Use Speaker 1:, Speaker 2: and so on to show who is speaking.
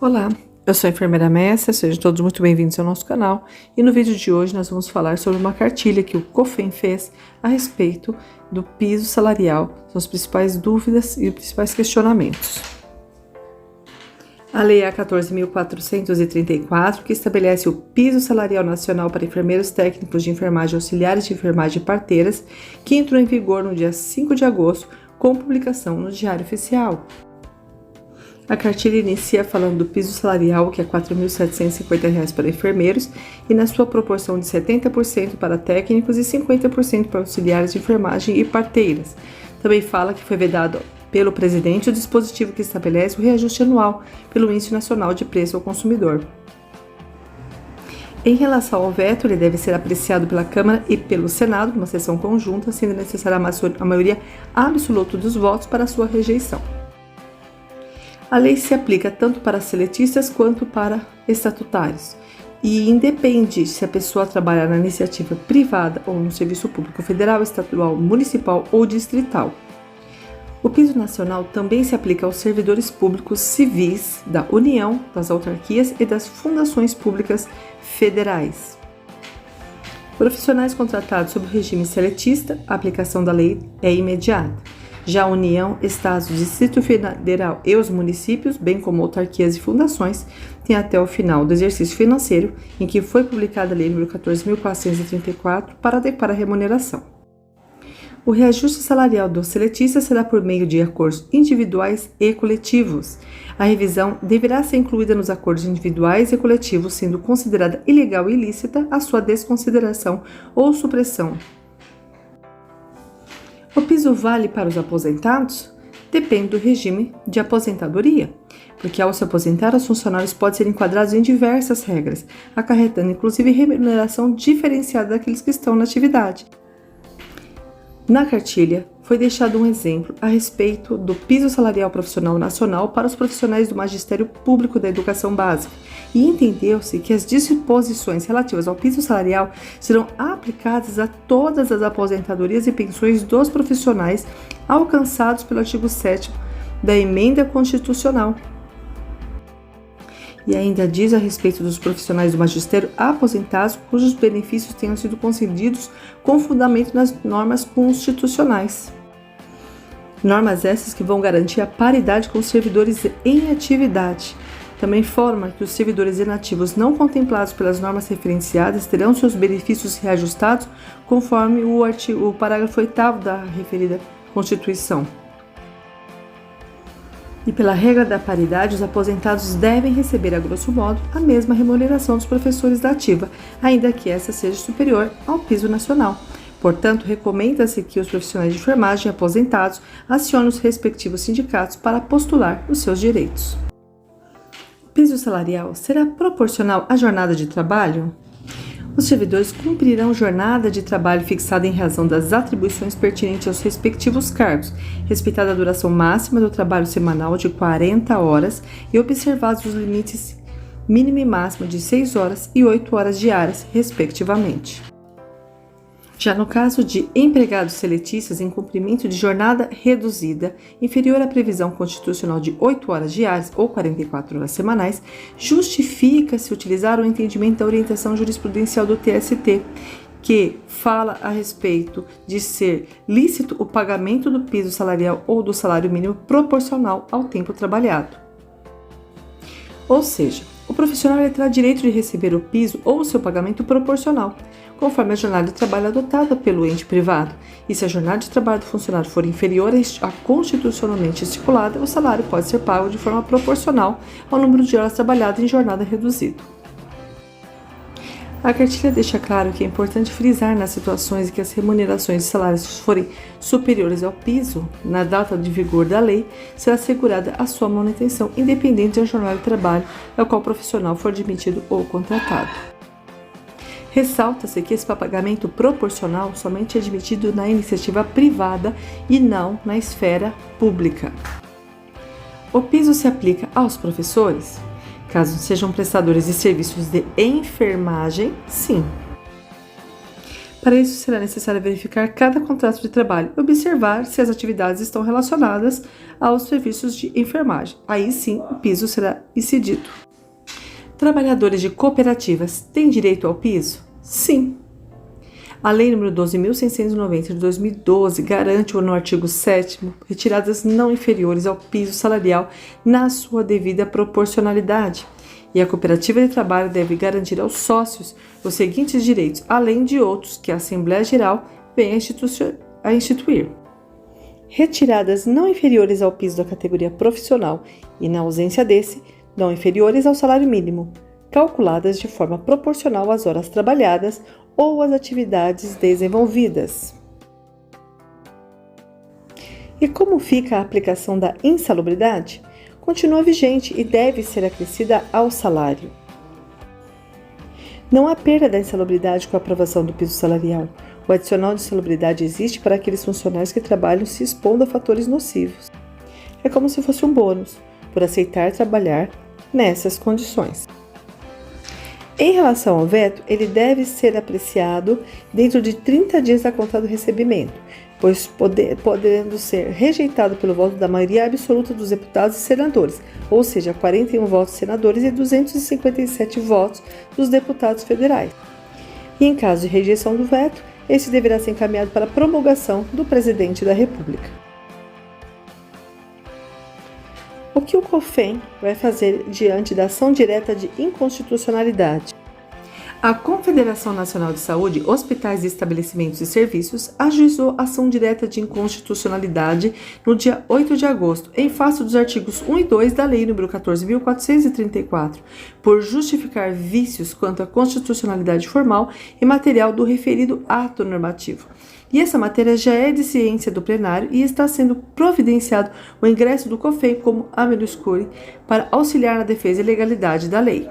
Speaker 1: Olá, eu sou a enfermeira Messia, sejam todos muito bem-vindos ao nosso canal e no vídeo de hoje nós vamos falar sobre uma cartilha que o COFEM fez a respeito do piso salarial, são as principais dúvidas e os principais questionamentos. A Lei A 14.434, que estabelece o piso salarial nacional para enfermeiros técnicos de enfermagem, auxiliares de enfermagem e parteiras, que entrou em vigor no dia 5 de agosto com publicação no Diário Oficial. A cartilha inicia falando do piso salarial, que é R$ 4.750 para enfermeiros, e na sua proporção de 70% para técnicos e 50% para auxiliares de enfermagem e parteiras. Também fala que foi vedado pelo presidente o dispositivo que estabelece o reajuste anual pelo Índice Nacional de Preço ao Consumidor. Em relação ao veto, ele deve ser apreciado pela Câmara e pelo Senado numa sessão conjunta, sendo necessária a maioria absoluta dos votos para sua rejeição. A lei se aplica tanto para seletistas quanto para estatutários e independe se a pessoa trabalhar na iniciativa privada ou no serviço público federal, estadual, municipal ou distrital. O piso nacional também se aplica aos servidores públicos civis da União, das autarquias e das fundações públicas federais. Profissionais contratados sob o regime seletista, a aplicação da lei é imediata. Já a União, Estados, Distrito Federal e os municípios, bem como autarquias e fundações, têm até o final do exercício financeiro em que foi publicada a Lei nº 14.434 para adequar a remuneração. O reajuste salarial do seletista será por meio de acordos individuais e coletivos. A revisão deverá ser incluída nos acordos individuais e coletivos, sendo considerada ilegal e ilícita a sua desconsideração ou supressão. O piso vale para os aposentados? Depende do regime de aposentadoria, porque ao se aposentar, os funcionários podem ser enquadrados em diversas regras, acarretando inclusive remuneração diferenciada daqueles que estão na atividade. Na cartilha, foi deixado um exemplo a respeito do piso salarial profissional nacional para os profissionais do Magistério Público da Educação Básica e entendeu-se que as disposições relativas ao piso salarial serão aplicadas a todas as aposentadorias e pensões dos profissionais alcançados pelo artigo 7º da Emenda Constitucional. E ainda diz a respeito dos profissionais do magistério aposentados cujos benefícios tenham sido concedidos com fundamento nas normas constitucionais. Normas essas que vão garantir a paridade com os servidores em atividade. Também informa que os servidores inativos não contemplados pelas normas referenciadas terão seus benefícios reajustados conforme o parágrafo 8º da referida Constituição. E pela regra da paridade, os aposentados devem receber, a grosso modo, a mesma remuneração dos professores da ativa, ainda que essa seja superior ao piso nacional. Portanto, recomenda-se que os profissionais de enfermagem aposentados acionem os respectivos sindicatos para postular os seus direitos. O piso salarial será proporcional à jornada de trabalho? Os servidores cumprirão jornada de trabalho fixada em razão das atribuições pertinentes aos respectivos cargos, respeitada a duração máxima do trabalho semanal de 40 horas e observados os limites mínimo e máximo de 6 horas e 8 horas diárias, respectivamente. Já no caso de empregados seletistas em cumprimento de jornada reduzida, inferior à previsão constitucional de 8 horas diárias ou 44 horas semanais, justifica-se utilizar o entendimento da orientação jurisprudencial do TST, que fala a respeito de ser lícito o pagamento do piso salarial ou do salário mínimo proporcional ao tempo trabalhado. Ou seja, o profissional terá direito de receber o piso ou o seu pagamento proporcional, conforme a jornada de trabalho adotada pelo ente privado, e se a jornada de trabalho do funcionário for inferior à constitucionalmente estipulada, o salário pode ser pago de forma proporcional ao número de horas trabalhadas em jornada reduzida. A cartilha deixa claro que é importante frisar nas situações em que as remunerações e salários forem superiores ao piso, na data de vigor da lei, será assegurada a sua manutenção, independente da jornada de trabalho ao qual o profissional for admitido ou contratado. Ressalta-se que esse pagamento proporcional somente é admitido na iniciativa privada e não na esfera pública. O piso se aplica aos professores? Caso sejam prestadores de serviços de enfermagem, sim. Para isso, será necessário verificar cada contrato de trabalho e observar se as atividades estão relacionadas aos serviços de enfermagem. Aí sim, o piso será incidido. Trabalhadores de cooperativas têm direito ao piso? Sim. A Lei nº 12.690 de 2012 garante no artigo 7º retiradas não inferiores ao piso salarial na sua devida proporcionalidade. E a cooperativa de trabalho deve garantir aos sócios os seguintes direitos, além de outros que a Assembleia Geral venha a instituir. Retiradas não inferiores ao piso da categoria profissional e, na ausência desse, não inferiores ao salário mínimo, calculadas de forma proporcional às horas trabalhadas ou às atividades desenvolvidas. E como fica a aplicação da insalubridade? Continua vigente e deve ser acrescida ao salário. Não há perda da insalubridade com a aprovação do piso salarial. O adicional de insalubridade existe para aqueles funcionários que trabalham se expondo a fatores nocivos. É como se fosse um bônus, por aceitar trabalhar nessas condições. Em relação ao veto, ele deve ser apreciado dentro de 30 dias da conta do recebimento, pois podendo ser rejeitado pelo voto da maioria absoluta dos deputados e senadores, ou seja, 41 votos senadores e 257 votos dos deputados federais. E em caso de rejeição do veto, esse deverá ser encaminhado para promulgação do presidente da República. O que o COFEM vai fazer diante da ação direta de inconstitucionalidade? A Confederação Nacional de Saúde, Hospitais, Estabelecimentos e Serviços ajuizou ação direta de inconstitucionalidade no dia 8 de agosto, em face dos artigos 1 e 2 da Lei nº 14.434, por justificar vícios quanto à constitucionalidade formal e material do referido ato normativo. E essa matéria já é de ciência do plenário e está sendo providenciado o ingresso do COFEM como amicus curiae para auxiliar na defesa e legalidade da lei.